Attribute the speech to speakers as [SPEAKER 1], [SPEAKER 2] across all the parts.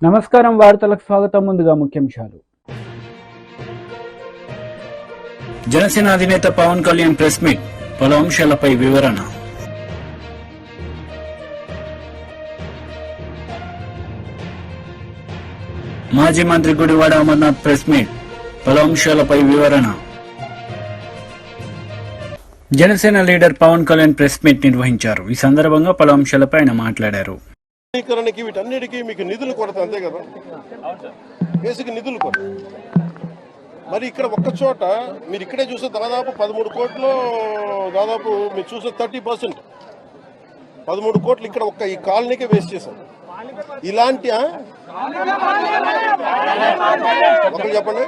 [SPEAKER 1] నమస్కారం వార్తలకు స్వాగతం. ముందుగా ముఖ్యాంశాలు.
[SPEAKER 2] జనసేన అధినేత పవన్ కళ్యాణ్ ప్రెస్ మీట్, పలు అంశాలపై వివరణ. మాజీ మంత్రి గుడివాడ అమర్నాథ్ ప్రెస్ మీట్, పలు అంశాలపై వివరణ. Janasena leader Pawan Kalyan press meet నిర్వహించారు. ఈ సందర్భంగా పలు అంశాలపై ఆయన మాట్లాడారు.
[SPEAKER 3] వీటన్నిటికీ మీకు నిధులు కొరత, అంతే కదా, బేసిక్ నిధులు కొరత. మరి ఇక్కడ ఒక్క చోట మీరు ఇక్కడే చూస్తే దాదాపు 13 కోట్లు, దాదాపు మీరు చూస్తే 30%, 13 కోట్లు ఇక్కడ ఒక్క ఈ కాలనీకే వేస్ట్ చేశారు. ఇలాంటి ఒకరు చెప్పండి,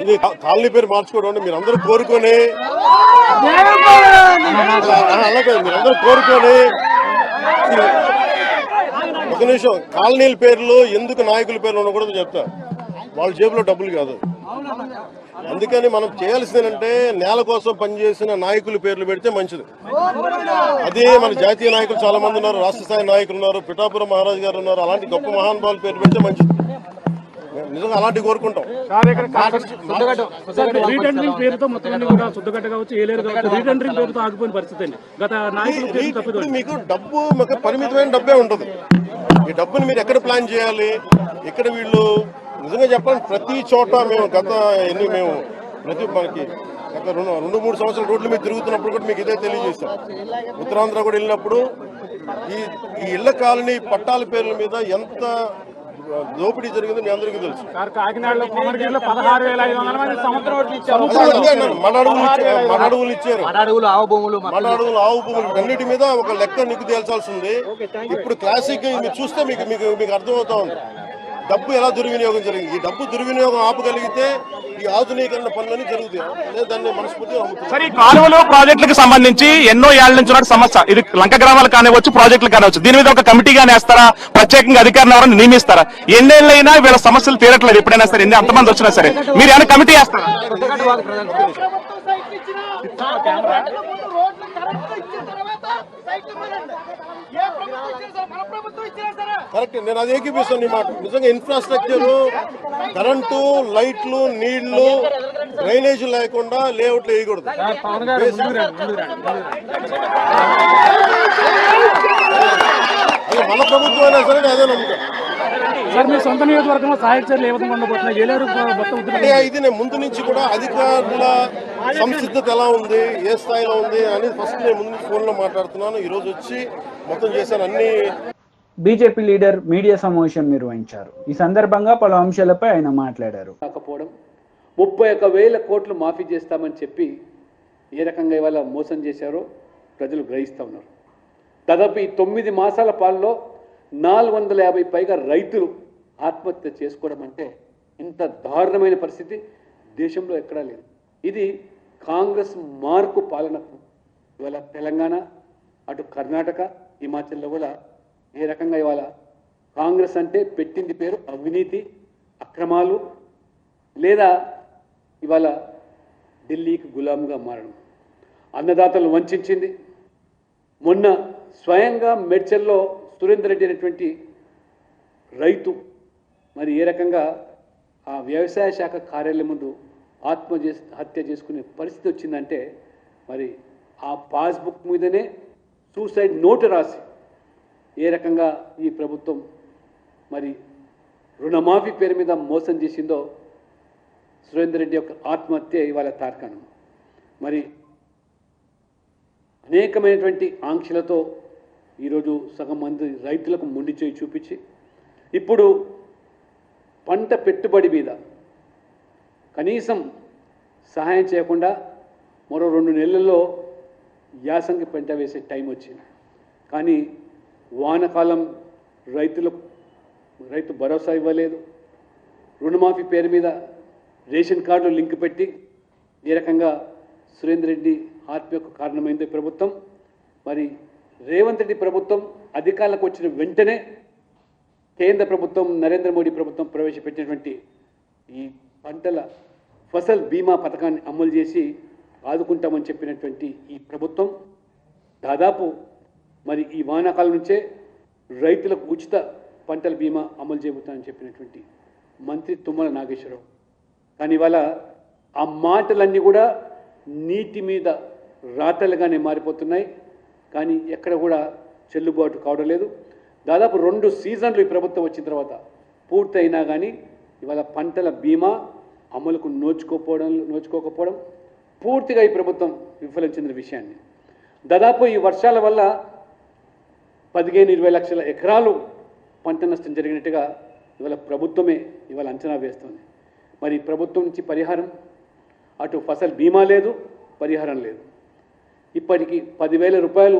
[SPEAKER 3] ఇది కాలనీ పేరు మార్చుకోవడం మీరు అందరూ కోరుకొని, అలాగే మీరు అందరూ కోరుకొని. ఒక నిమిషం, కాలనీల పేర్లు ఎందుకు నాయకుల పేర్లు ఉండకూడదు చెప్తా. వాళ్ళ జేబులో డబ్బులు కాదు. అందుకని మనం చేయాల్సిందంటే నేల కోసం పనిచేసిన నాయకుల పేర్లు పెడితే మంచిది. అదే మన జాతీయ నాయకులు చాలా మంది ఉన్నారు, రాష్ట్ర స్థాయి నాయకులు ఉన్నారు, పిఠాపురం మహారాజు గారు ఉన్నారు. అలాంటి గొప్ప మహానుభావుల పేరు పెడితే మంచిది. నిజంగా అలాంటివి కోరుకుంటాం. మీకు డబ్బు పరిమితమైన డబ్బే ఉంటుంది. ఈ డబ్బుని మీరు ఎక్కడ ప్లాన్ చేయాలి? ఇక్కడ వీళ్ళు నిజంగా చెప్పాలి, ప్రతి చోట మేము మనకి గత 2-3 సంవత్సరాల రోడ్ల మీద తిరుగుతున్నప్పుడు కూడా మీకు ఇదే తెలియజేస్తాం. ఉత్తరాంధ్ర కూడా వెళ్ళినప్పుడు ఈ ఇళ్ల కాలనీ పట్టాల పేర్ల మీద ఎంత దోపిడీ జరిగిందో మీ అందరికీ తెలుసు. మన అడవులు ఇచ్చారు, ఆవు భూములు అన్నిటి మీద ఒక లెక్క నీకు తేల్చాల్సి ఉంది. ఇప్పుడు క్లాసిక్ మీరు చూస్తే మీకు అర్థమవుతా ఉంది డబ్బు ఎలా దుర్వినియోగం జరిగింది. ఈ డబ్బు దుర్వినియోగం ఆపగలిగితే ఈ ఆధునీకరణ పనులన్నీ జరుగుతాయి. దాన్ని మనస్ఫూర్తిగా
[SPEAKER 4] సరే, ఈ కాలువలు ప్రాజెక్టులకు సంబంధించి ఎన్నో ఏళ్ల నుంచి ఉన్న సమస్య. ఇది లంక గ్రామాలు కానివచ్చు, ప్రాజెక్టులు కానివచ్చు. దీని మీద ఒక కమిటీగా నేస్తారా? ప్రత్యేకంగా అధికారులు ఎవరైనా నియమిస్తారా? ఎన్నేళ్ళైనా వీళ్ళ సమస్యలు తీరట్లేదు. ఎప్పుడైనా సరే, అంతమంది వచ్చినా సరే మీరు ఏమైనా కమిటీ వేస్తారా?
[SPEAKER 3] కరెక్ట్, నేను అది ఏకీపిస్తాను నీ మాట. నిజంగా ఇన్ఫ్రాస్ట్రక్చర్, కరెంటు, లైట్లు, నీళ్లు, డ్రైనేజ్ లేకుండా లేఅవుట్లు వేయకూడదు. మన ప్రభుత్వం అయినా సరే అదే నమ్ముతాం. ఇది నేను ముందు నుంచి కూడా అధికారుల సంసిద్ధత ఎలా ఉంది, ఏ స్థాయిలో ఉంది అనేది ఫస్ట్ నేను ముందు నుంచి ఫోన్లో మాట్లాడుతున్నాను. ఈ రోజు వచ్చి మొత్తం చేశాను అన్ని.
[SPEAKER 1] బీజేపీ లీడర్ మీడియా సమావేశం నిర్వహించారు. ఈ సందర్భంగా పలు అంశాలపై ఆయన మాట్లాడారు.
[SPEAKER 5] కాకపోవడం, 31,000 కోట్లు మాఫీ చేస్తామని చెప్పి ఏ రకంగా ఇవాళ మోసం చేశారో ప్రజలు గ్రహిస్తూ ఉన్నారు. దాదాపు ఈ 9 మాసాల పాలలో 450 పైగా రైతులు ఆత్మహత్య చేసుకోవడం అంటే ఇంత దారుణమైన పరిస్థితి దేశంలో ఎక్కడా లేదు. ఇది కాంగ్రెస్ మార్కు పాలనకు ఇవాళ తెలంగాణ, అటు కర్ణాటక, హిమాచల్లో కూడా ఏ రకంగా ఇవాళ కాంగ్రెస్ అంటే పెట్టింది పేరు అవినీతి, అక్రమాలు, లేదా ఇవాళ ఢిల్లీకి గులాంగా మారడం, అన్నదాతలు వంచింది. మొన్న స్వయంగా మేడ్చల్లో సురేందర్ రెడ్డి అనేటువంటి రైతు మరి ఏ రకంగా ఆ వ్యవసాయ శాఖ కార్యాలయం ముందు హత్య చేసుకునే పరిస్థితి వచ్చిందంటే, మరి ఆ పాస్బుక్ మీదనే సూసైడ్ నోటు రాసి ఏ రకంగా ఈ ప్రభుత్వం మరి రుణమాఫీ పేరు మీద మోసం చేసిందో సురేందర్ రెడ్డి యొక్క ఆత్మహత్య ఇవాళ తార్కాణం. మరి అనేకమైనటువంటి ఆంక్షలతో ఈరోజు సగం మంది రైతులకు మొండి చేయి చూపించి ఇప్పుడు పంట పెట్టుబడి మీద కనీసం సహాయం చేయకుండా మరో 2 నెలల్లో యాసంగి పంట వేసే టైం వచ్చింది. కానీ వానకాలం రైతు భరోసా ఇవ్వలేదు. రుణమాఫీ పేరు మీద రేషన్ కార్డులు లింక్ పెట్టి ఏ రకంగా సురేందర్ రెడ్డి ఆత్మహత్యకు కారణమైంది ప్రభుత్వం. మరి రేవంత్ రెడ్డి ప్రభుత్వం అధికారులకు వచ్చిన వెంటనే కేంద్ర ప్రభుత్వం, నరేంద్ర మోడీ ప్రభుత్వం ప్రవేశపెట్టినటువంటి ఈ పంటల ఫసల్ బీమా పథకాన్ని అమలు చేసి ఆదుకుంటామని చెప్పినటువంటి ఈ ప్రభుత్వం దాదాపు మరి ఈ వానాకాలం నుంచే రైతులకు ఉచిత పంటల బీమా అమలు చేయబోతామని చెప్పినటువంటి మంత్రి తుమ్మల నాగేశ్వరరావు. కానీ ఇవాళ ఆ మాటలన్నీ కూడా నీటి మీద రాతలుగానే మారిపోతున్నాయి, కానీ ఎక్కడ కూడా చెల్లుబాటు కావడం లేదు. దాదాపు 2 సీజన్లు ఈ ప్రభుత్వం వచ్చిన తర్వాత పూర్తయినా కానీ ఇవాళ పంటల బీమా అమలుకు నోచుకోకపోవడం పూర్తిగా ఈ ప్రభుత్వం విఫలం చెందిన విషయాన్ని. దాదాపు ఈ వర్షాల వల్ల 15-20 లక్షల ఎకరాలు పంట నష్టం జరిగినట్టుగా ఇవాళ ప్రభుత్వమే ఇవాళ అంచనా వేస్తుంది. మరి ప్రభుత్వం నుంచి పరిహారం, అటు ఫసల్ బీమా లేదు, పరిహారం లేదు. ఇప్పటికి 10,000 రూపాయలు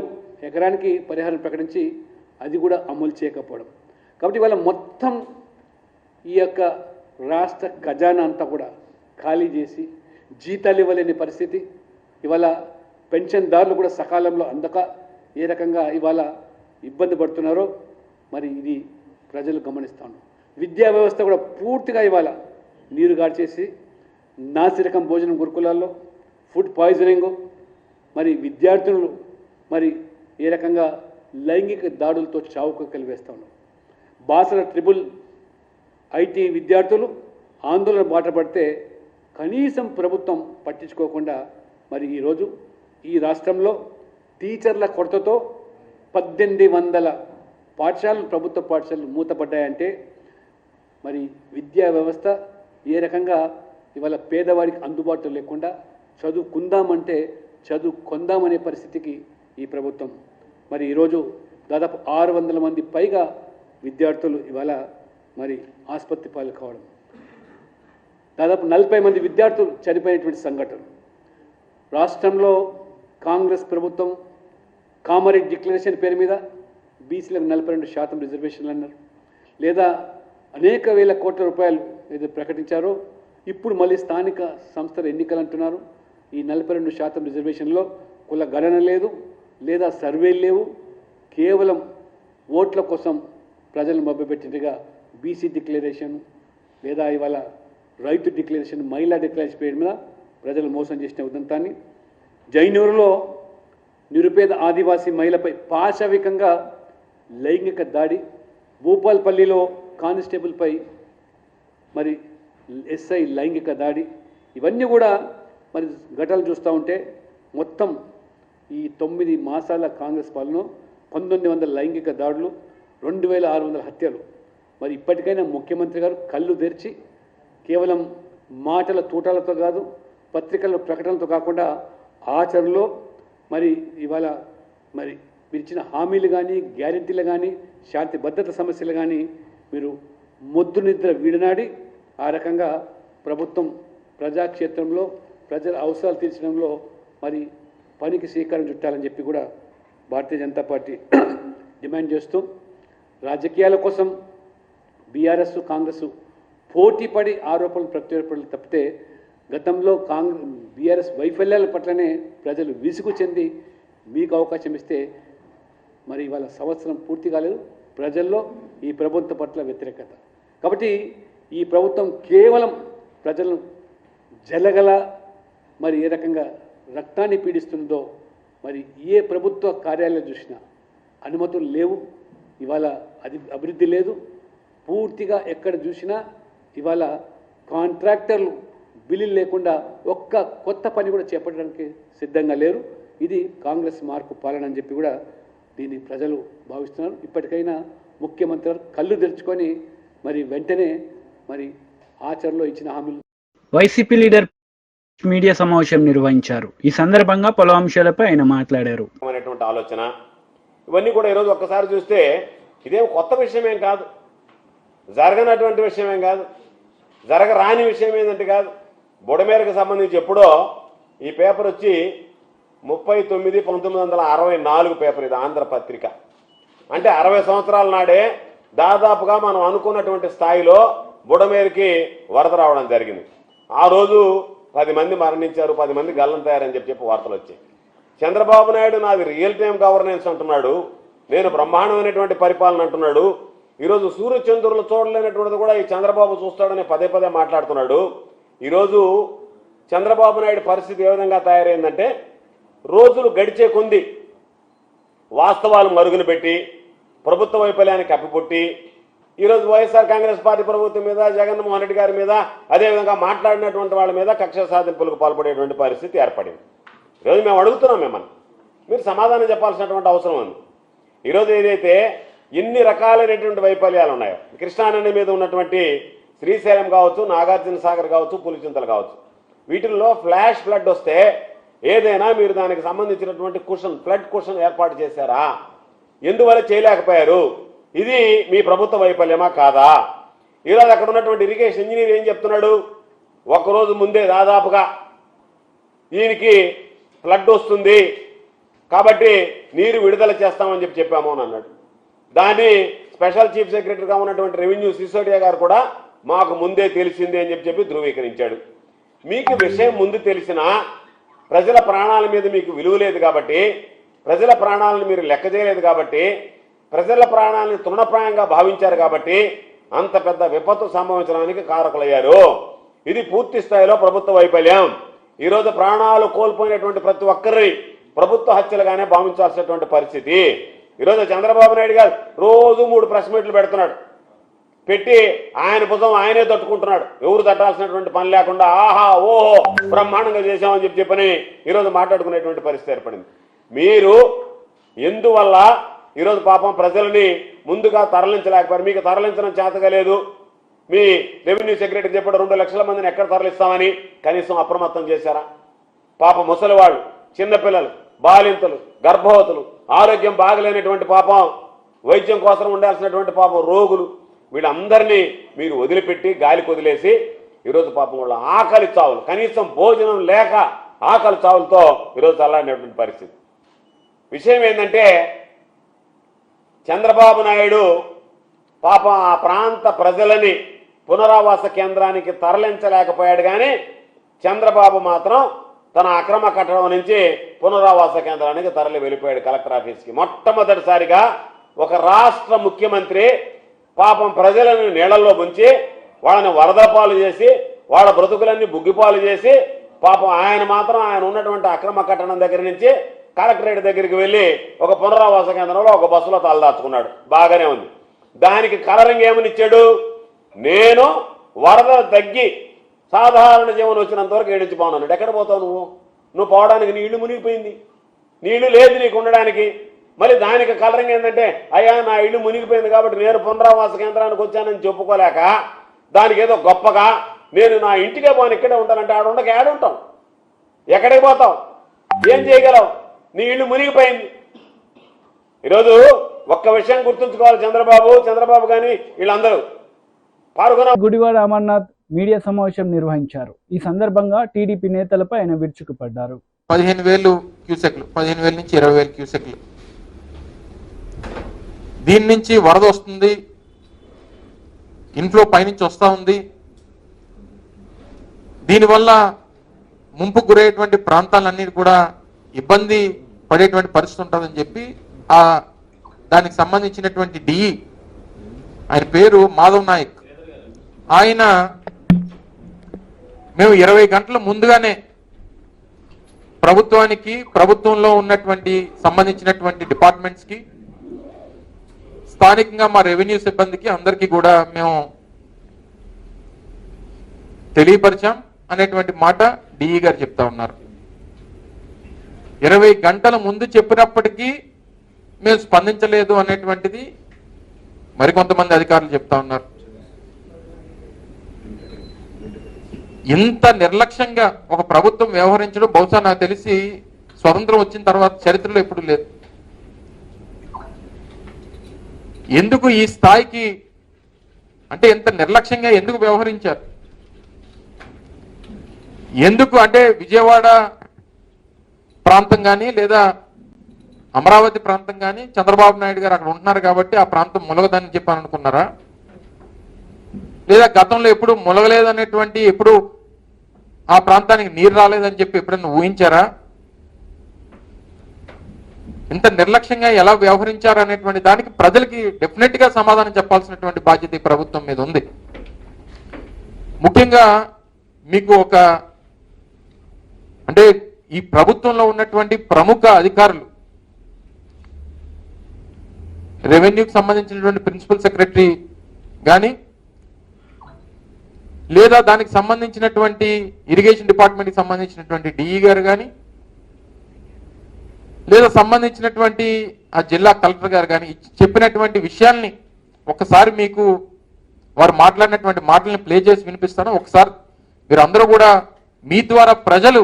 [SPEAKER 5] ఎకరానికి పరిహారం ప్రకటించి అది కూడా అమలు చేయకపోవడం. కాబట్టి ఇవాళ మొత్తం ఈ యొక్క రాష్ట్ర ఖజానా అంతా కూడా ఖాళీ చేసి జీతాలు ఇవ్వలేని పరిస్థితి. ఇవాళ పెన్షన్దారులు కూడా సకాలంలో అందక ఏ రకంగా ఇవాళ ఇబ్బంది పడుతున్నారో మరి ఇది ప్రజలు గమనిస్తాను. విద్యా వ్యవస్థ కూడా పూర్తిగా ఇవాళ నీరు గార్చేసి నాసిరకం భోజనం గురుకులాల్లో ఫుడ్ పాయిజనింగ్, మరి విద్యార్థులు మరి ఏ రకంగా లైంగిక దాడులతో చావుకు కలివేస్తూ ఉన్నారు. బాసర ట్రిపుల్ ఐటీ విద్యార్థులు ఆందోళన బాట పడితే కనీసం ప్రభుత్వం పట్టించుకోకుండా మరి ఈరోజు ఈ రాష్ట్రంలో టీచర్ల కొరతతో 1800 పాఠశాలలు, ప్రభుత్వ పాఠశాలలు మూతపడ్డాయంటే మరి విద్యా వ్యవస్థ ఏ రకంగా ఇవాళ పేదవాడికి అందుబాటులో లేకుండా చదువుకుందామంటే చదువుకొందామనే పరిస్థితికి ఈ ప్రభుత్వం. మరి ఈరోజు దాదాపు 600 మంది పైగా విద్యార్థులు ఇవాళ మరి ఆసుపత్రి పాలు కావడం, దాదాపు 40 మంది విద్యార్థులు చనిపోయినటువంటి సంఘటన. రాష్ట్రంలో కాంగ్రెస్ ప్రభుత్వం కామారెడ్డి డిక్లరేషన్ పేరు మీద బీసీలకు 42% రిజర్వేషన్లు అన్నారు, లేదా అనేక వేల కోట్ల రూపాయలు ఏదో ప్రకటించారో ఇప్పుడు మళ్ళీ స్థానిక సంస్థల ఎన్నికలు అంటున్నారు. ఈ 42% రిజర్వేషన్లో కుల గణన లేదు, లేదా సర్వేలు లేవు, కేవలం ఓట్ల కోసం ప్రజలను మభ్యపెట్టినట్టుగా బీసీ డిక్లరేషన్, లేదా ఇవాళ రైతు డిక్లరేషన్, మహిళా డిక్లరేషన్ పేరు మీద ప్రజలు మోసం చేసిన ఉదంతాన్ని. జైనూరులో నిరుపేద ఆదివాసీ మహిళపై పాశవికంగా లైంగిక దాడి, భూపాల్పల్లిలో కానిస్టేబుల్పై మరి ఎస్ఐ లైంగిక దాడి, ఇవన్నీ కూడా మరి ఘటనలు చూస్తూ ఉంటే మొత్తం ఈ 9 మాసాల కాంగ్రెస్ పాలన 1900 లైంగిక దాడులు, 2600 హత్యలు. మరి ఇప్పటికైనా ముఖ్యమంత్రి గారు కళ్ళు తెరిచి కేవలం మాటల తూటాలతో కాదు, పత్రికల్లో ప్రకటనలతో కాకుండా ఆచరణలో మరి ఇవాళ మరి మీరు ఇచ్చిన హామీలు కానీ, గ్యారెంటీలు కానీ, శాంతి భద్రత సమస్యలు కానీ మీరు మొద్దు నిద్ర వీడనాడి ఆ రకంగా ప్రభుత్వం ప్రజాక్షేత్రంలో ప్రజల అవసరాలు తీర్చడంలో మరి పనికి శ్రీకారం చుట్టాలని చెప్పి కూడా భారతీయ జనతా పార్టీ డిమాండ్ చేస్తూ, రాజకీయాల కోసం బీఆర్ఎస్ కాంగ్రెస్ పోటీపడి ఆరోపణలు ప్రత్యారోపణలు తప్పితే గతంలో బీఆర్ఎస్ వైఫల్యాల పట్లనే ప్రజలు విసుగు చెంది మీకు అవకాశం ఇస్తే మరి ఇవాళ సంవత్సరం పూర్తి కాలేదు, ప్రజల్లో ఈ ప్రభుత్వం పట్ల వ్యతిరేకత. కాబట్టి ఈ ప్రభుత్వం కేవలం ప్రజలను జలగల మరి ఏ రకంగా రక్తాన్ని పీడిస్తుందో, మరి ఏ ప్రభుత్వ కార్యాలయం చూసినా అనుమతులు లేవు, ఇవాళ అభివృద్ధి లేదు, పూర్తిగా ఎక్కడ చూసినా ఇవాళ కాంట్రాక్టర్లు బిల్లులు లేకుండా ఒక్క కొత్త పని కూడా చేపట్టడానికి సిద్ధంగా లేరు. ఇది కాంగ్రెస్ మార్పు పాలన అని చెప్పి కూడా దీన్ని ప్రజలు భావిస్తున్నారు. ఇప్పటికైనా ముఖ్యమంత్రి గారు కళ్ళు తెరుచుకొని మరి వెంటనే మరి ఆచరణలో ఇచ్చిన హామీలు.
[SPEAKER 2] వైసీపీ లీడర్ మీడియా సమావేశం నిర్వహించారు. ఈ సందర్భంగా పలు అంశాలపై ఆయన మాట్లాడారు.
[SPEAKER 6] ఆలోచన ఇవన్నీ కూడా ఈరోజు ఒక్కసారి చూస్తే ఇదేం కొత్త విషయమేం కాదు, జరగనటువంటి విషయమేం కాదు, జరగరాని విషయం ఏంటంటే కాదు. బుడమేరకు సంబంధించి ఎప్పుడో ఈ పేపర్ వచ్చి 39/1964 పేపర్, ఇది ఆంధ్రపత్రిక. అంటే 60 సంవత్సరాల నాడే దాదాపుగా మనం అనుకున్నటువంటి స్థాయిలో బుడమేరుకి వరద రావడం జరిగింది. ఆ రోజు 10 మంది మరణించారు, 10 మంది గల్లం తయారని చెప్పి వార్తలు వచ్చాయి. చంద్రబాబు నాయుడు నాది రియల్ టైం గవర్నెన్స్ అంటున్నాడు, నేను బ్రహ్మాండమైనటువంటి పరిపాలన అంటున్నాడు. ఈరోజు సూర్యచంద్రులు చూడలేనటువంటిది కూడా ఈ చంద్రబాబు చూస్తాడని పదే పదే మాట్లాడుతున్నాడు. ఈరోజు చంద్రబాబు నాయుడు పరిస్థితి ఏ విధంగా తయారైందంటే రోజులు గడిచే కొంది వాస్తవాలు మరుగున పెట్టి ప్రభుత్వ వైఫల్యాన్ని కప్పిపుట్టి ఈరోజు వైఎస్ఆర్ కాంగ్రెస్ పార్టీ ప్రభుత్వం మీద జగన్మోహన్ రెడ్డి గారి మీద అదేవిధంగా మాట్లాడినటువంటి వాళ్ళ మీద కక్ష సాధింపులకు పాల్పడేటువంటి పరిస్థితి ఏర్పడింది. ఈరోజు మేము అడుగుతున్నాం మిమ్మల్ని, మీరు సమాధానం చెప్పాల్సినటువంటి అవసరం ఉంది. ఈరోజు ఏదైతే ఎన్ని రకాలైనటువంటి వైఫల్యాలు ఉన్నాయో, కృష్ణానది మీద ఉన్నటువంటి శ్రీశైలం కావచ్చు, నాగార్జున సాగర్ కావచ్చు, పులిచింతలు కావచ్చు, వీటిల్లో ఫ్లాష్ ఫ్లడ్ వస్తే ఏదైనా మీరు దానికి సంబంధించినటువంటి ఫ్లడ్ కుషన్ ఏర్పాటు చేశారా? ఎందువల్ల చేయలేకపోయారు? ఇది మీ ప్రభుత్వ వైఫల్యమా కాదా? ఈరోజు అక్కడ ఉన్నటువంటి ఇరిగేషన్ ఇంజనీర్ ఏం చెప్తున్నాడు? ఒకరోజు ముందే దాదాపుగా దీనికి ఫ్లడ్ వస్తుంది కాబట్టి నీరు విడుదల చేస్తామని చెప్పాము అని అన్నాడు. దాన్ని స్పెషల్ చీఫ్ సెక్రటరీగా ఉన్నటువంటి రెవెన్యూ సిసోడియా గారు కూడా మాకు ముందే తెలిసిందే అని చెప్పి ధృవీకరించాడు. మీకు విషయం ముందు తెలిసినా ప్రజల ప్రాణాల మీద మీకు విలువ లేదు కాబట్టి, ప్రజల ప్రాణాలను మీరు లెక్క చేయలేదు కాబట్టి, ప్రజల ప్రాణాలను తృణప్రాయంగా భావించారు కాబట్టి అంత పెద్ద విపత్తు సంభవించడానికి కారకులయ్యారు. ఇది పూర్తి స్థాయిలో ప్రభుత్వ వైఫల్యం. ఈరోజు ప్రాణాలు కోల్పోయినటువంటి ప్రతి ఒక్కరిని ప్రభుత్వ హత్యలుగానే భావించాల్సినటువంటి పరిస్థితి. ఈరోజు చంద్రబాబు నాయుడు గారు రోజు 3 ప్రెస్ మీట్లు పెడుతున్నాడు. పెట్టి ఆయన భుజం ఆయనే తట్టుకుంటున్నాడు. ఎవరు తట్టాల్సినటువంటి పని లేకుండా ఆహా ఓహో బ్రహ్మాండంగా చేశామని చెప్పని ఈరోజు మాట్లాడుకునేటువంటి పరిస్థితి ఏర్పడింది. మీరు ఎందువల్ల ఈరోజు పాపం ప్రజలని ముందుగా తరలించలేకపోయారు? మీకు తరలించడం చేతగా లేదు. మీ రెవెన్యూ సెక్రటరీ చెప్పాడు 2 లక్షల మందిని ఎక్కడ తరలిస్తామని. కనీసం అప్రమత్తం చేశారా? పాప ముసలివాళ్ళు, చిన్నపిల్లలు, బాలింతలు, గర్భవతులు, ఆరోగ్యం బాగలేనటువంటి పాపం, వైద్యం కోసం ఉండాల్సినటువంటి పాపం రోగులు, వీళ్ళందరినీ మీరు వదిలిపెట్టి గాలికి వదిలేసి ఈరోజు పాపం వాళ్ళ ఆకలి చావులు, కనీసం భోజనం లేక ఆకలి చావులతో ఈరోజు చల్లాడినటువంటి పరిస్థితి. విషయం ఏంటంటే చంద్రబాబు నాయుడు పాపం ఆ ప్రాంత ప్రజలని పునరావాస కేంద్రానికి తరలించలేకపోయాడు. కానీ చంద్రబాబు మాత్రం తన అక్రమ కట్టడం నుంచి పునరావాస కేంద్రానికి తరలి వెళ్ళిపోయాడు కలెక్టర్ ఆఫీస్కి. మొట్టమొదటిసారిగా ఒక రాష్ట్ర ముఖ్యమంత్రి పాపం ప్రజలను నీళ్లలో ముంచి వాళ్ళని వరదపాలు చేసి వాళ్ళ బ్రతుకులన్నీ బుగ్గిపాలు చేసి పాపం ఆయన మాత్రం ఆయన ఉన్నటువంటి అక్రమ కట్టడం దగ్గర నుంచి కలెక్టరేట్ దగ్గరికి వెళ్ళి ఒక పునరావాస కేంద్రంలో ఒక బస్సులో తలదాచుకున్నాడు. బాగానే ఉంది. దానికి కలరింగ్ ఏమని ఇచ్చాడు? నేను వరదలు తగ్గి సాధారణ జీవనం వచ్చినంత వరకు ఏడించిపోన్నాడు. ఎక్కడ పోతావు నువ్వు పోవడానికి నీ ఇల్లు మునిగిపోయింది, నీళ్లు లేదు నీకు ఉండడానికి. మళ్ళీ దానికి కలరింగ్ ఏంటంటే అయ్యా నా ఇల్లు మునిగిపోయింది కాబట్టి నేను పునరావాస కేంద్రానికి వచ్చానని చెప్పుకోలేక దానికి ఏదో గొప్పగా నేను నా ఇంటికే పోను ఇక్కడే ఉంటానంటే ఆడుండక ఏడుంటాం, ఎక్కడికి పోతావు, ఏం చేయగలవు? నీ ఇల్లు మునిగిపోయింది. ఈరోజు ఒక్క విషయం గుర్తుంచుకోవాలి, చంద్రబాబు కానీ వీళ్ళందరూ పాల్గొన.
[SPEAKER 1] గుడివాడ అమర్నాథ్ మీడియా సమావేశం నిర్వహించారు. ఈ సందర్భంగా టీడీపీ నేతలపై ఆయన విరుచుకుపడ్డారు.
[SPEAKER 7] 15,000 క్యూసెక్లు, 15,000 నుంచి 20,000 క్యూసెక్లు. దీని నుంచి వరద వస్తుంది, ఇన్ఫ్లో పైనుంచి వస్తూ ఉంది. దీనివల్ల ముంపు గురయ్యేటువంటి ప్రాంతాలన్నీ కూడా ఇబ్బంది పడేటువంటి పరిస్థితి ఉంటుందని చెప్పి దానికి సంబంధించినటువంటి డిఈ, ఆయన పేరు మాధవ్ నాయక్, ఆయన మేము 20 గంటల ముందుగానే ప్రభుత్వానికి, ప్రభుత్వంలో ఉన్నటువంటి సంబంధించినటువంటి డిపార్ట్మెంట్స్కి, స్థానికంగా మా రెవెన్యూ సిబ్బందికి అందరికీ కూడా మేము తెలియపరిచాం అనేటువంటి మాట డిఈ గారు చెప్తా ఉన్నారు. 20 గంటల ముందు చెప్పినప్పటికీ మేము స్పందించలేదు అనేటువంటిది మరికొంతమంది అధికారులు చెప్తా ఉన్నారు. ఇంత నిర్లక్ష్యంగా ఒక ప్రభుత్వం వ్యవహరించడం బహుశా నాకు తెలిసి స్వతంత్రం వచ్చిన తర్వాత చరిత్రలో ఎప్పుడు లేదు. ఎందుకు ఈ స్థాయికి అంటే ఎంత నిర్లక్ష్యంగా ఎందుకు వ్యవహరించారు? ఎందుకు అంటే విజయవాడ ప్రాంతం కానీ లేదా అమరావతి ప్రాంతం కానీ చంద్రబాబు నాయుడు గారు అక్కడ ఉంటున్నారు కాబట్టి ఆ ప్రాంతం ములగదని చెప్పని అనుకున్నారా? లేదా గతంలో ఎప్పుడు ములగలేదనేటువంటి, ఎప్పుడు ఆ ప్రాంతానికి నీరు రాలేదని చెప్పి ఎప్పుడైనా ఊహించారా? ఇంత నిర్లక్ష్యంగా ఎలా వ్యవహరించారు అనేటువంటి దానికి ప్రజలకి డెఫినెట్ గా సమాధానం చెప్పాల్సినటువంటి బాధ్యత ఈ ప్రభుత్వం మీద ఉంది. ముఖ్యంగా మీకు ఒక అంటే ఈ ప్రభుత్వంలో ఉన్నటువంటి ప్రముఖ అధికారులు, రెవెన్యూకి సంబంధించినటువంటి ప్రిన్సిపల్ సెక్రటరీ కానీ, లేదా దానికి సంబంధించినటువంటి ఇరిగేషన్ డిపార్ట్మెంట్కి సంబంధించినటువంటి డిఈ గారు కానీ, లేదా సంబంధించినటువంటి ఆ జిల్లా కలెక్టర్ గారు కానీ చెప్పినటువంటి విషయాల్ని ఒకసారి మీకు వారు మాట్లాడినటువంటి మాటల్ని ప్లే చేసి వినిపిస్తాను. ఒకసారి మీరు అందరూ కూడా మీ ద్వారా ప్రజలు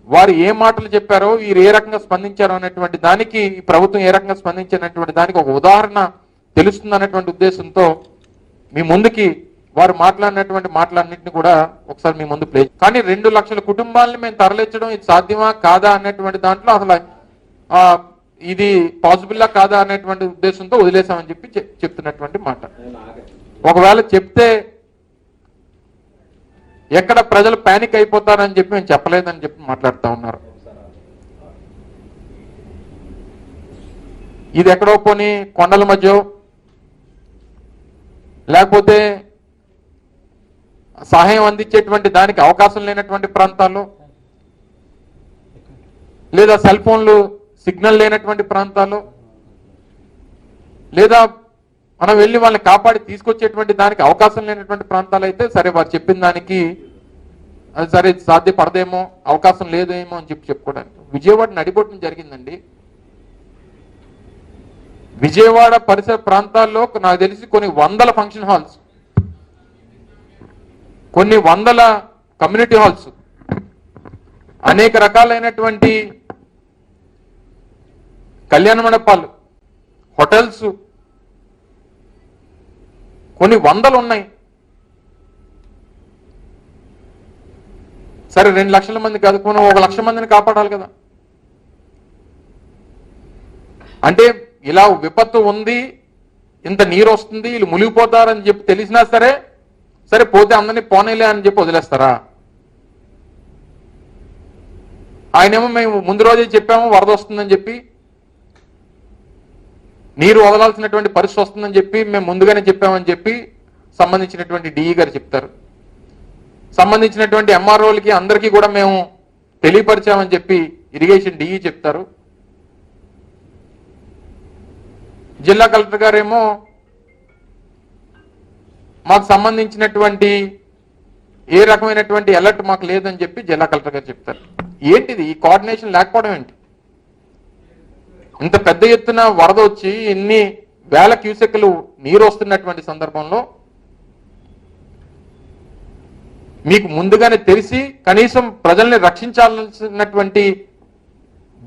[SPEAKER 7] వారు ఏ మాటలు చెప్పారో, వీరు ఏ రకంగా స్పందించారో అనేటువంటి దానికి, ఈ ప్రభుత్వం ఏ రకంగా స్పందించినటువంటి దానికి ఒక ఉదాహరణ తెలుస్తుంది అనేటువంటి ఉద్దేశంతో మీ ముందుకి వారు మాట్లాడినటువంటి మాటలన్నింటినీ కూడా ఒకసారి మీ ముందు ప్లే. కానీ 2 లక్షల కుటుంబాలను మేము తరలించడం ఇది సాధ్యమా కాదా అనేటువంటి దాంట్లో అసలు ఇది పాసిబుల్లా కాదా అనేటువంటి ఉద్దేశంతో వదిలేసామని చెప్పి చెప్తున్నటువంటి మాట. ఒకవేళ చెప్తే ఎక్కడ ప్రజలు పానిక్ అయిపోతారని చెప్పి మేము చెప్పలేదని చెప్పి మాట్లాడుతూ ఉన్నారు. ఇది ఎక్కడో పోనీ కొండల మధ్య, లేకపోతే సహాయం అందించేటువంటి దానికి అవకాశం లేనటువంటి ప్రాంతాల్లో, లేదా సెల్ ఫోన్లు సిగ్నల్ లేనటువంటి ప్రాంతాల్లో, లేదా మనం వెళ్ళి వాళ్ళని కాపాడి తీసుకొచ్చేటువంటి దానికి అవకాశం లేనటువంటి ప్రాంతాలు అయితే సరే, వారు చెప్పిన దానికి అది సరే సాధ్యపడదేమో, అవకాశం లేదేమో అని చెప్పి చెప్పుకోవడానికి. విజయవాడ నడిబొట్టున జరిగిందండి. విజయవాడ పరిసర ప్రాంతాల్లో నాకు తెలిసి కొన్ని వందల ఫంక్షన్ హాల్స్, కొన్ని వందల కమ్యూనిటీ హాల్స్, అనేక రకాలైనటువంటి కళ్యాణ మండపాలు, హోటల్స్ కొన్ని వందలు ఉన్నాయి. సరే 2 లక్షల మంది కాదు, 1 లక్ష మందిని కాపాడాలి కదా. అంటే ఇలా విపత్తు ఉంది, ఇంత నీరు వస్తుంది, వీళ్ళు మునిగిపోతారని చెప్పి తెలిసినా సరే, సరే పోతే అందరినీ పోనేలే అని చెప్పి వదిలేస్తారా? ఆయనేమో మేము ముందు రోజే చెప్పాము వరద వస్తుందని చెప్పి, నీరు వదలాల్సినటువంటి పరిస్థితి వస్తుందని చెప్పి మేము ముందుగానే చెప్పామని చెప్పి సంబంధించినటువంటి డిఈ గారు చెప్తారు. సంబంధించినటువంటి ఎంఆర్ఓలకి అందరికీ కూడా మేము తెలియపరిచామని చెప్పి ఇరిగేషన్ డిఈ చెప్తారు. జిల్లా కలెక్టర్ గారేమో మాకు సంబంధించినటువంటి ఏ రకమైనటువంటి అలర్ట్ మాకు లేదని చెప్పి జిల్లా కలెక్టర్ గారు చెప్తారు. ఏంటిది ఈ కోఆర్డినేషన్ లేకపోవడం ఏంటి? ఇంత పెద్ద ఎత్తున వరద వచ్చి ఇన్ని వేల క్యూసెక్లు నీరు వస్తున్నటువంటి సందర్భంలో మీకు ముందుగానే తెలిసి కనీసం ప్రజల్ని రక్షించాల్సినటువంటి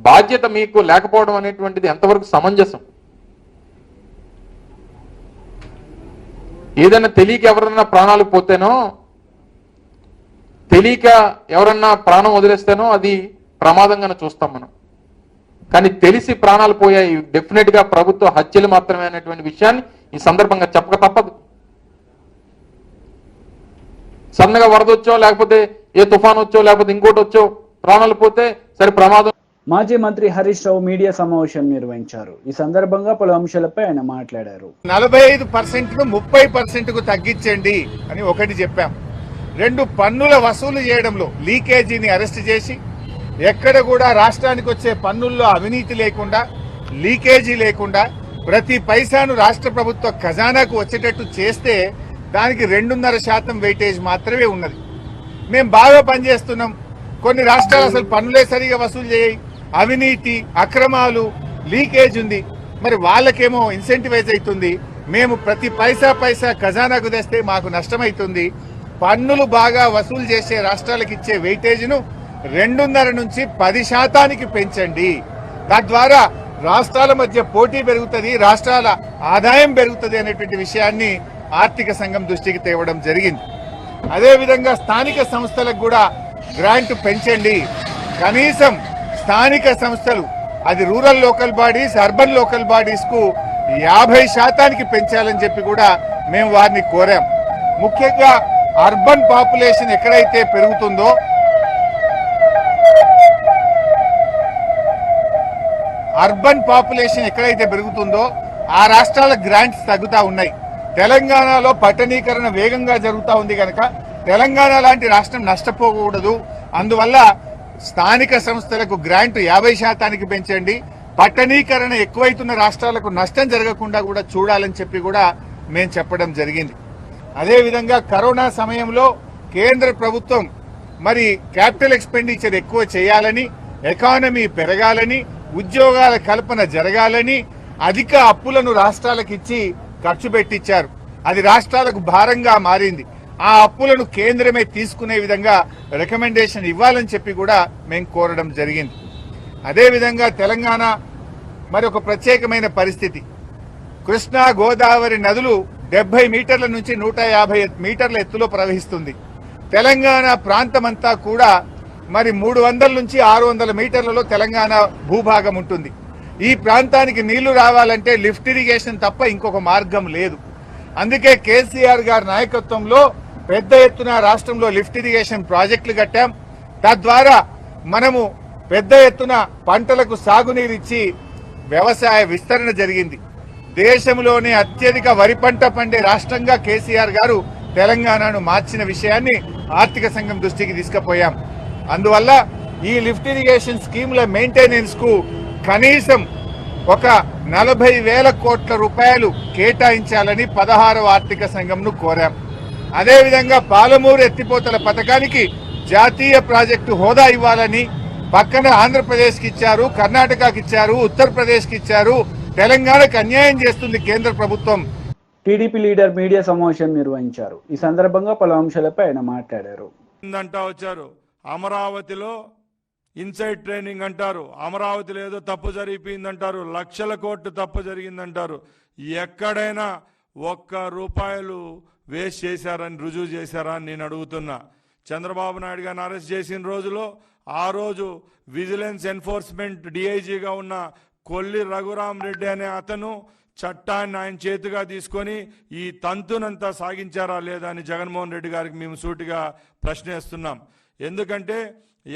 [SPEAKER 7] బాధ్యత మీకు లేకపోవడం అనేటువంటిది ఎంతవరకు సమంజసం? ఏదైనా తెలియక ఎవరన్నా ప్రాణాలు పోతేనో, తెలియక ఎవరన్నా ప్రాణం వదిలేస్తేనో అది ప్రమాదంగానే చూస్తాం మనం. కానీ తెలిసి ప్రాణాలు పోయాయి, డెఫినెట్ గా ప్రభుత్వ హత్యలు మాత్రమే అనేటువంటి విషయాన్ని ఈ సందర్భంగా చెప్పక తప్పదు. సన్నగా వరద వచ్చో, లేకపోతే ఏ తుఫాన్ వచ్చో, లేకపోతే ఇంకోటి వచ్చో ప్రాణాలు పోతే సరే ప్రమాదం.
[SPEAKER 1] మాజీ మంత్రి హరీష్ రావు మీడియా సమావేశం నిర్వహించారు. ఈ సందర్భంగా పలు అంశాలపై ఆయన మాట్లాడారు.
[SPEAKER 8] 45% 30% తగ్గించండి అని ఒకటి చెప్పాం. 2 పన్నుల వసూలు చేయడంలో లీకేజీని అరెస్ట్ చేసి, ఎక్కడ కూడా రాష్ట్రానికి వచ్చే పన్నుల్లో అవినీతి లేకుండా, లీకేజీ లేకుండా ప్రతి పైసాను రాష్ట్ర ప్రభుత్వ ఖజానాకు వచ్చేటట్టు చేస్తే దానికి 2.5% వెయిటేజ్ మాత్రమే ఉన్నది. మేము బాగా పనిచేస్తున్నాం. కొన్ని రాష్ట్రాలు అసలు పన్నులే సరిగా వసూలు చేయి, అవినీతి, అక్రమాలు, లీకేజ్ ఉంది. మరి వాళ్ళకేమో ఇన్సెంటివైజ్ అవుతుంది. మేము ప్రతి పైసా ఖజానాకు తెస్తే మాకు నష్టమవుతుంది. పన్నులు బాగా వసూలు చేసే రాష్ట్రాలకు ఇచ్చే వెయిటేజ్ను 2.5 నుంచి 10% పెంచండి. తద్వారా రాష్ట్రాల మధ్య పోటీ పెరుగుతుంది, రాష్ట్రాల ఆదాయం పెరుగుతుంది అనేటువంటి విషయాన్ని ఆర్థిక సంఘం దృష్టికి తేవడం జరిగింది. అదేవిధంగా స్థానిక సంస్థలకు కూడా గ్రాంట్ పెంచండి. కనీసం స్థానిక సంస్థలు, అది rural local bodies, urban local bodies కు 50% పెంచాలని చెప్పి కూడా మేము వారిని కోరాం. ముఖ్యంగా అర్బన్ పాపులేషన్ ఎక్కడైతే పెరుగుతుందో, ఆ రాష్ట్రాల గ్రాంట్స్ తగ్గుతా ఉన్నాయి. తెలంగాణలో పట్టణీకరణ వేగంగా జరుగుతూ ఉంది కనుక తెలంగాణ లాంటి రాష్ట్రం నష్టపోకూడదు. అందువల్ల స్థానిక సంస్థలకు గ్రాంట్ 50% పెంచండి, పట్టణీకరణ ఎక్కువైతున్న రాష్ట్రాలకు నష్టం జరగకుండా కూడా చూడాలని చెప్పి కూడా మేము చెప్పడం జరిగింది. అదేవిధంగా కరోనా సమయంలో కేంద్ర ప్రభుత్వం మరి క్యాపిటల్ ఎక్స్పెండిచర్ ఎక్కువ చేయాలని, ఎకానమీ పెరగాలని, ఉద్యోగాల కల్పన జరగాలని అధిక అప్పులను రాష్ట్రాలకు ఇచ్చి ఖర్చు పెట్టించారు. అది రాష్ట్రాలకు భారంగా మారింది. ఆ అప్పులను కేంద్రమే తీసుకునే విధంగా రికమెండేషన్ ఇవ్వాలని చెప్పి కూడా మేము కోరడం జరిగింది. అదేవిధంగా తెలంగాణ మరి ఒక ప్రత్యేకమైన పరిస్థితి. కృష్ణా గోదావరి నదులు 70 మీటర్ల నుంచి 150 మీటర్ల ఎత్తులో ప్రవహిస్తుంది. తెలంగాణ ప్రాంతమంతా కూడా మరి 300 నుంచి 600 మీటర్లలో తెలంగాణ భూభాగం ఉంటుంది. ఈ ప్రాంతానికి నీళ్లు రావాలంటే లిఫ్ట్ ఇరిగేషన్ తప్ప ఇంకొక మార్గం లేదు. అందుకే కేసీఆర్ గారి నాయకత్వంలో పెద్ద ఎత్తున రాష్ట్రంలో లిఫ్ట్ ఇరిగేషన్ ప్రాజెక్టులు కట్టాం. తద్వారా మనము పెద్ద ఎత్తున పంటలకు సాగునీరిచ్చి వ్యవసాయ విస్తరణ జరిగింది. దేశంలోనే అత్యధిక వరి పంట పండే రాష్ట్రంగా కేసీఆర్ గారు తెలంగాణను మార్చిన విషయాన్ని ఆర్థిక సంఘం దృష్టికి తీసుకుపోయాం. అందువల్ల ఈ లిఫ్ట్ ఇరిగేషన్ స్కీముల మెయింటెనెన్స్ కు కనీసం ఒక 40,000 కోట్ల రూపాయలు కేటాయించాలని 16వ ఆర్థిక సంఘంను కోరాం. అదేవిధంగా పాలమూరు ఎత్తిపోతల పథకానికి జాతీయ ప్రాజెక్టు హోదా ఇవ్వాలని పక్కన ఆంధ్రప్రదేశ్కి ఇచ్చారు, కర్ణాటకకి ఇచ్చారు, ఉత్తరప్రదేశ్కి ఇచ్చారు. తెలంగాణకు అన్యాయం చేస్తుంది కేంద్ర ప్రభుత్వం.
[SPEAKER 1] టీడీపీ లీడర్ మీడియా సమావేశం నిర్వహించారు. ఈ సందర్భంగా పలు అంశాలపై ఆయన మాట్లాడారు.
[SPEAKER 9] వచ్చారు అమరావతిలో ఇన్సైడ్ ట్రైనింగ్ అంటారు, అమరావతిలో ఏదో తప్పు జరిగిపోయిందంటారు, లక్షల కోట్లు తప్పు జరిగిందంటారు. ఎక్కడైనా ₹1 వేస్ట్ చేశారని రుజువు చేశారా అని నేను అడుగుతున్నా. చంద్రబాబు నాయుడు గారిని అరెస్ట్ చేసిన రోజులో ఆ రోజు విజిలెన్స్ ఎన్ఫోర్స్మెంట్ డిఐజీగా ఉన్న కొల్లి రఘురామ్ రెడ్డి అనే అతను చట్టాన్ని ఆయన చేతిగా తీసుకొని ఈ తంతునంతా సాగించారా లేదా అని జగన్మోహన్ రెడ్డి గారికి మేము సూటిగా ప్రశ్నిస్తున్నాం. ఎందుకంటే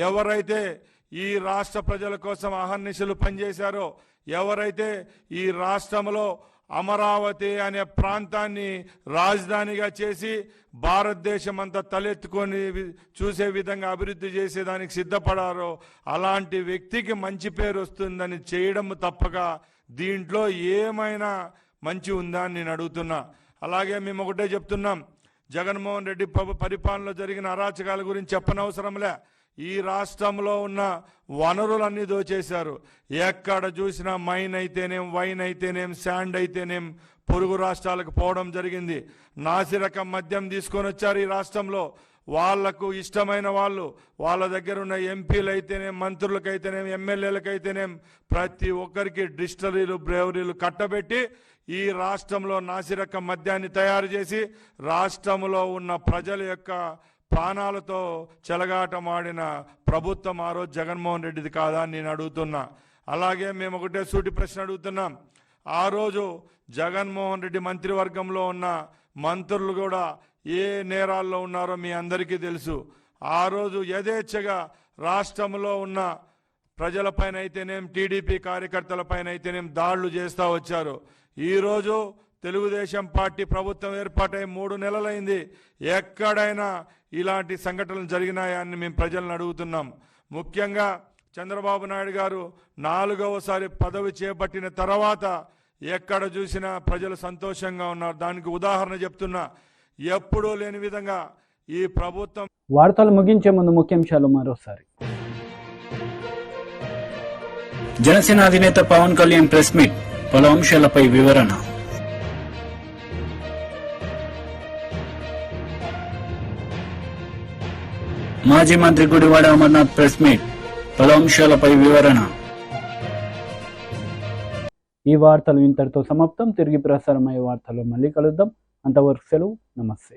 [SPEAKER 9] ఎవరైతే ఈ రాష్ట్ర ప్రజల కోసం అహర్నిశలు పనిచేశారో, ఎవరైతే ఈ రాష్ట్రంలో అమరావతి అనే ప్రాంతాన్ని రాజధానిగా చేసి భారతదేశం అంతా తలెత్తుకొని చూసే విధంగా అభివృద్ధి చేసేదానికి సిద్ధపడారో అలాంటి వ్యక్తికి మంచి పేరు వస్తుందని చేయడం తప్పక దీంట్లో ఏమైనా మంచి ఉందా అని నేను అడుగుతున్నా. అలాగే మేము ఒకటే చెప్తున్నాం, జగన్మోహన్ రెడ్డి పరిపాలనలో జరిగిన అరాచకాల గురించి చెప్పనవసరంలే. ఈ రాష్ట్రంలో ఉన్న వనరులన్నీ దోచేశారు. ఎక్కడ చూసినా మైన్ అయితేనేం, వైన్ అయితేనేం, శాండ్ అయితేనేం పొరుగు రాష్ట్రాలకు పోవడం జరిగింది. నాసిరకం మద్యం తీసుకొని వచ్చారు ఈ రాష్ట్రంలో. వాళ్లకు ఇష్టమైన వాళ్ళు, వాళ్ళ దగ్గర ఉన్న ఎంపీలు అయితేనేం, మంత్రులకైతేనేం, ఎమ్మెల్యేలకైతేనేం ప్రతి ఒక్కరికి డిస్టిలరీలు, బ్రేవరీలు కట్టబెట్టి ఈ రాష్ట్రంలో నాసిరకం మద్యాన్ని తయారు చేసి రాష్ట్రంలో ఉన్న ప్రజల యొక్క ప్రాణాలతో చెలగాటమాడిన ప్రభుత్వం ఆ రోజు జగన్మోహన్ రెడ్డిది కాదా అని నేను అడుగుతున్నా. అలాగే మేము ఒకటే సూటి ప్రశ్న అడుగుతున్నాం. ఆ రోజు జగన్మోహన్ రెడ్డి మంత్రివర్గంలో ఉన్న మంత్రులు కూడా ఏ నేరాల్లో ఉన్నారో మీ అందరికీ తెలుసు. ఆ రోజు యథేచ్ఛగా రాష్ట్రంలో ఉన్న ప్రజలపైన అయితేనేం, టీడీపీ కార్యకర్తలపైన అయితేనేం దాడులు చేస్తూ వచ్చారు. ఈరోజు తెలుగుదేశం పార్టీ ప్రభుత్వం ఏర్పాటై 3 నెలలైంది. ఎక్కడైనా ఇలాంటి సంఘటనలు జరిగినాయా అని మేము ప్రజలను అడుగుతున్నాం. ముఖ్యంగా చంద్రబాబు నాయుడు గారు 4వసారి పదవి చేపట్టిన తర్వాత ఎక్కడ చూసినా ప్రజలు సంతోషంగా ఉన్నారు. దానికి ఉదాహరణ చెప్తున్నా, ఎప్పుడూ లేని విధంగా ఈ ప్రభుత్వం.
[SPEAKER 1] వార్తలు ముగించే ముందు ముఖ్యాంశాలు మరోసారి.
[SPEAKER 2] జనసేన అధినేత పవన్ కళ్యాణ్ ప్రెస్ మీట్, పలు అంశాలపై వివరణ. మాజీ మంత్రి గుడివాడ అమర్నాథ్ ప్రెస్ మీట్, పలు అంశాలపై వివరణ.
[SPEAKER 1] ఈ వార్తలు ఇంతటితో సమాప్తం. తిరిగి ప్రసారమయ్యే వార్తల్లో మళ్ళీ కలుద్దాం. అంతవరకు సెలవు. నమస్తే.